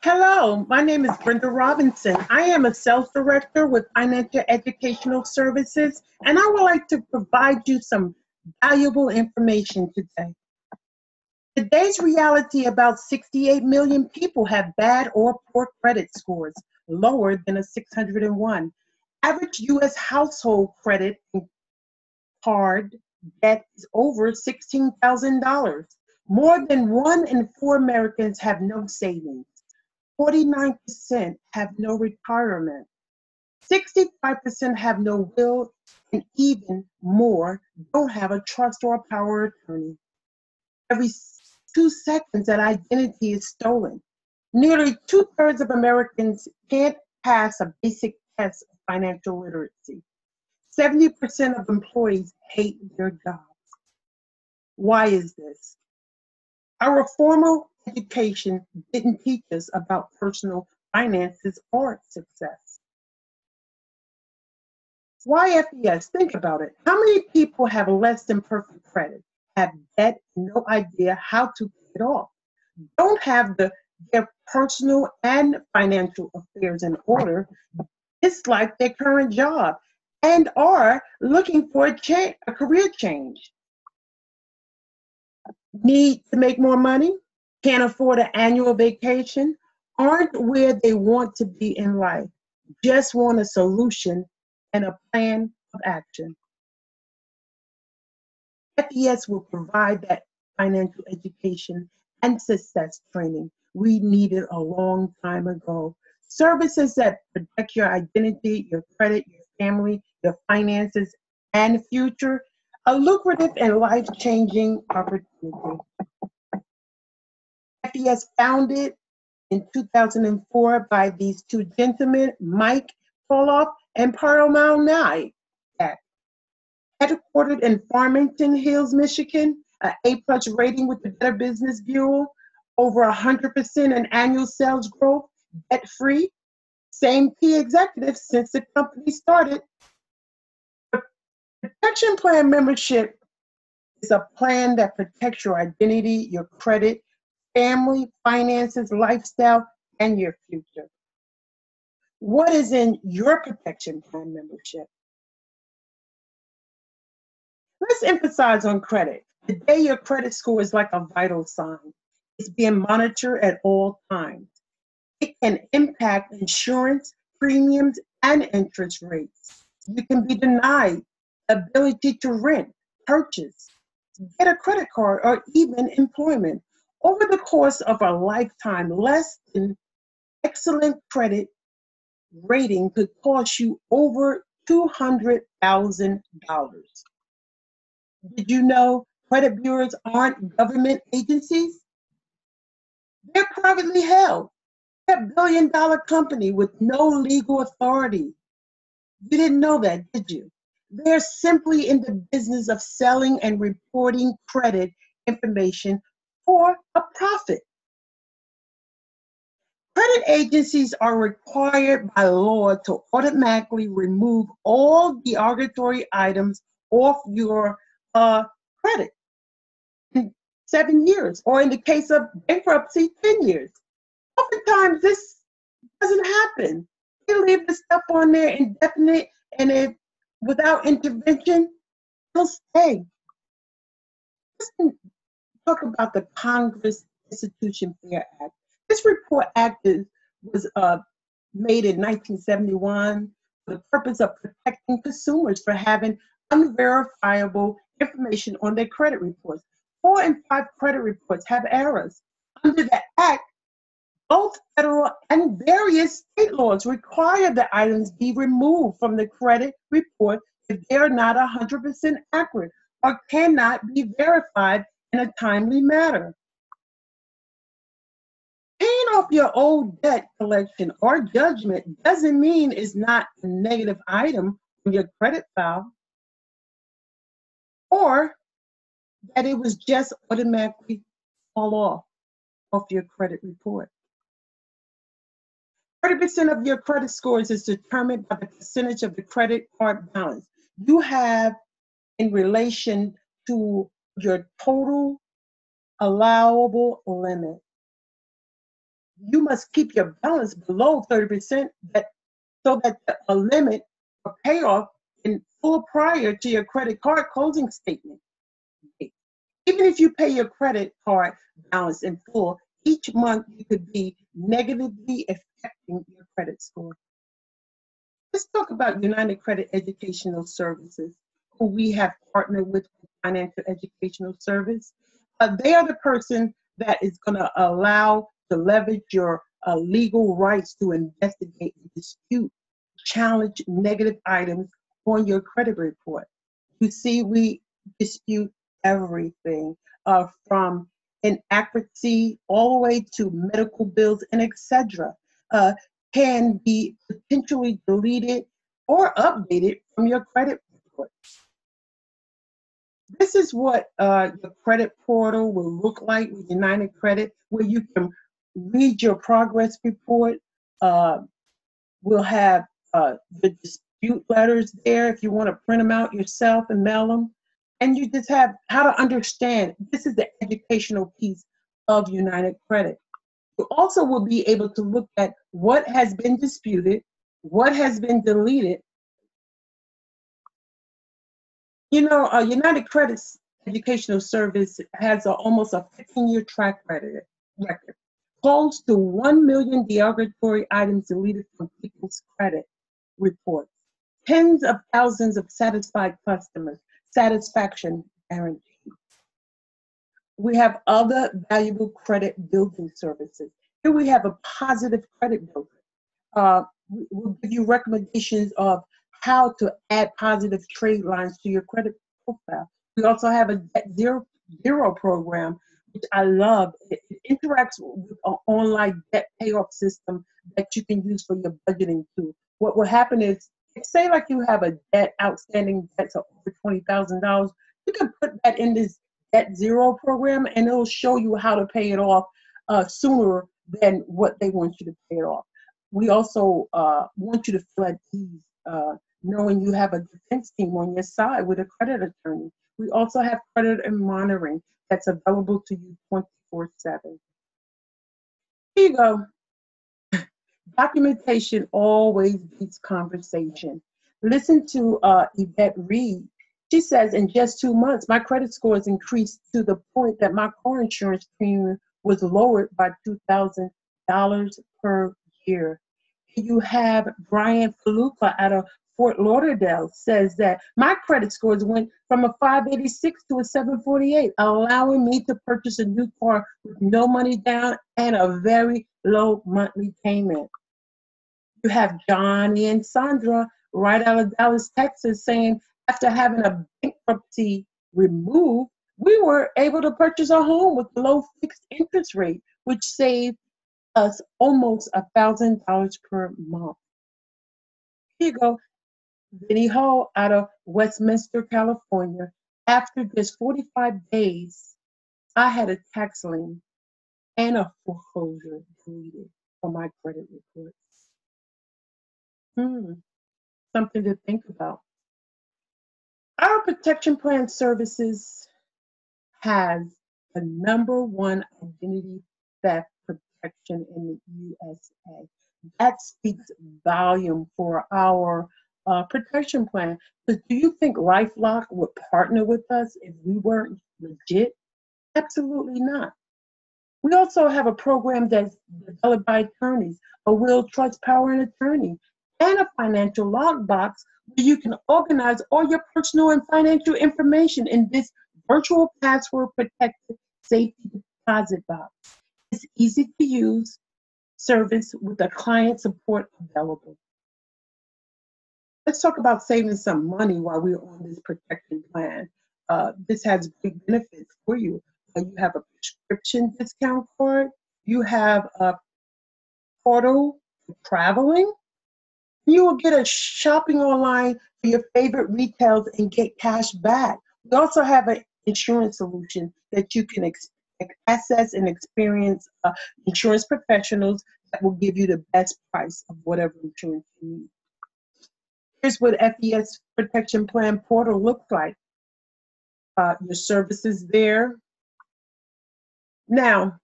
Hello, my name is Brenda Robinson. I am a sales director with Financial Educational Services, and I would like to provide you some valuable information today. Today's reality, about 68 million people have bad or poor credit scores, lower than a 601. Average U.S. household credit and card debt is over $16,000. More than 1 in 4 Americans have no savings. 49% have no retirement. 65% have no will, and even more don't have a trust or a power of attorney. Every 2 seconds, an identity is stolen. Nearly 2/3 of Americans can't pass a basic test of financial literacy. 70% of employees hate their jobs. Why is this? Our formal education didn't teach us about personal finances or success. Why FES? Think about it. How many people have less than perfect credit, have debt, no idea how to pay it off, don't have their personal and financial affairs in order, dislike their current job, and are looking for a career change? Need to make more money? Can't afford an annual vacation? Aren't where they want to be in life? Just want a solution and a plan of action. FES will provide that financial education and success training we needed a long time ago. Services that protect your identity, your credit, your family, your finances, and future. A lucrative and life-changing opportunity. FES founded in 2004 by these two gentlemen, Mike Poloff and Paramount Knight. Headquartered in Farmington Hills, Michigan, an A+ rating with the Better Business Bureau, over 100% in annual sales growth, debt-free, same key executives since the company started. The Protection Plan membership is a plan that protects your identity, your credit, family, finances, lifestyle, and your future. What is in your Protection Plan membership? Let's emphasize on credit. Today, your credit score is like a vital sign. It's being monitored at all times. It can impact insurance, premiums, and interest rates. You can be denied the ability to rent, purchase, get a credit card, or even employment. Over the course of a lifetime, less than excellent credit rating could cost you over $200,000. Did you know credit bureaus aren't government agencies? They're privately held. They're a billion-dollar company with no legal authority. You didn't know that, did you? They're simply in the business of selling and reporting credit information for a profit. Credit agencies are required by law to automatically remove all derogatory items off your credit in 7 years, or in the case of bankruptcy, 10 years. Oftentimes, this doesn't happen. They leave the stuff on there indefinite, and if without intervention, it'll stay. Let's talk about the Congress Institution Fair Act. This report act was made in 1971 for the purpose of protecting consumers for having unverifiable information on their credit reports. 4 in 5 credit reports have errors. Under the act, both federal and various state laws require the items be removed from the credit report if they are not 100% accurate or cannot be verified in a timely manner. Paying off your old debt collection or judgment doesn't mean it's not a negative item on your credit file, or that it was just automatically fall off your credit report. 30% of your credit scores is determined by the percentage of the credit card balance you have in relation to your total allowable limit. you must keep your balance below 30% so that a limit or payoff in full prior to your credit card closing statement. Even if you pay your credit card balance in full, each month you could be negatively affecting your credit score. Let's talk about United Credit Educational Services, who we have partnered with Financial Educational Service. They are the person that is going to allow to leverage your legal rights to investigate and dispute, challenge negative items on your credit report. You see, we dispute everything from inaccuracy all the way to medical bills and etc. Can be potentially deleted or updated from your credit report. This is what the credit portal will look like with United Credit, where you can read your progress report. We'll have the dispute letters there if you want to print them out yourself and mail them. And you just have how to understand. This is the educational piece of United Credit. You also will be able to look at what has been disputed, what has been deleted. You know, United Credit's educational service has almost a 15-year track record. Close to 1 million derogatory items deleted from people's credit reports. Tens of thousands of satisfied customers, satisfaction guaranteed. We have other valuable credit building services. Here we have a positive credit builder. We'll give you recommendations of how to add positive trade lines to your credit profile. We also have a debt zero program, which I love. It interacts with an online debt payoff system that you can use for your budgeting too. What will happen is, say like you have a debt, outstanding debts of over $20,000, you can put that in this debt zero program and it'll show you how to pay it off sooner than what they want you to pay it off. We also want you to feel at ease knowing you have a defense team on your side with a credit attorney. We also have credit and monitoring that's available to you 24/7. Here you go. Documentation always beats conversation. Listen to Yvette Reed. She says, in just 2 months, my credit score has increased to the point that my car insurance premium was lowered by $2,000 per year. You have Brian Faluca out of Fort Lauderdale says that my credit scores went from a 586 to a 748, allowing me to purchase a new car with no money down and a very low monthly payment. You have Johnny and Sandra right out of Dallas, Texas saying after having a bankruptcy removed, we were able to purchase a home with low fixed interest rate, which saved us almost $1,000 per month. Here you go. Vinny Ho out of Westminster, California. After just 45 days, I had a tax lien and a foreclosure deleted from my credit reports. Something to think about. Our protection plan services has the #1 identity theft protection in the USA. That speaks volume for our protection plan. But do you think LifeLock would partner with us if we weren't legit? Absolutely not. We also have a program that's developed by attorneys, a will, trust, power, and attorney, and a financial logbox where you can organize all your personal and financial information in this virtual password protected safety deposit box. It's easy to use service with a client support available. Let's talk about saving some money while we're on this protection plan. This has big benefits for you. You have a prescription discount card. You have a portal for traveling. You will get a shopping online for your favorite retails and get cash back. We also have an insurance solution that you can access and experience insurance professionals that will give you the best price of whatever insurance you need. Here's what FES Protection Plan Portal looks like. Your services there. Now,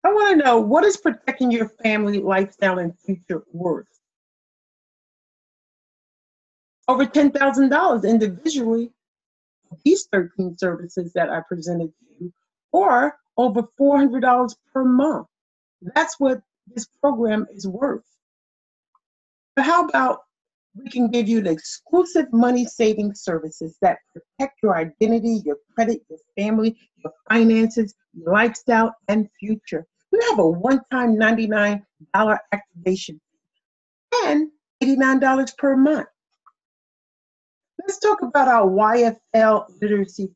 I want to know, what is protecting your family, lifestyle, and future worth? Over $10,000 individually, these 13 services that I presented to you, or over $400 per month. That's what this program is worth. But how about we can give you the exclusive money saving services that protect your identity, your credit, your family, your finances, your lifestyle, and future. We have a one-time $99 activation and $89 per month. Let's talk about our YFL Literacy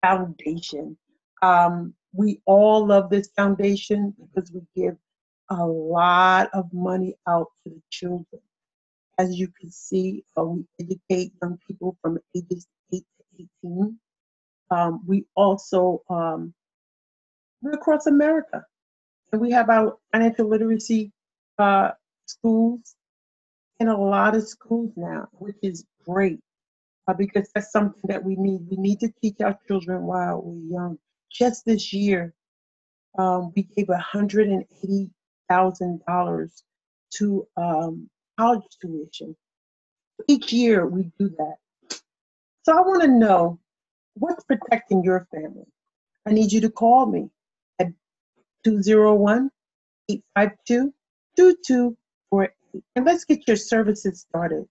Foundation. We all love this foundation because we give a lot of money out to the children. As you can see, we educate young people from ages 8 to 18. We also, we're across America, and we have our financial literacy schools in a lot of schools now, which is great. Because that's something that we need. We need to teach our children while we're young. Just this year, we gave $180,000 to college tuition. Each year we do that. So I want to know, what's protecting your family? I need you to call me at 201-852-2248. And let's get your services started.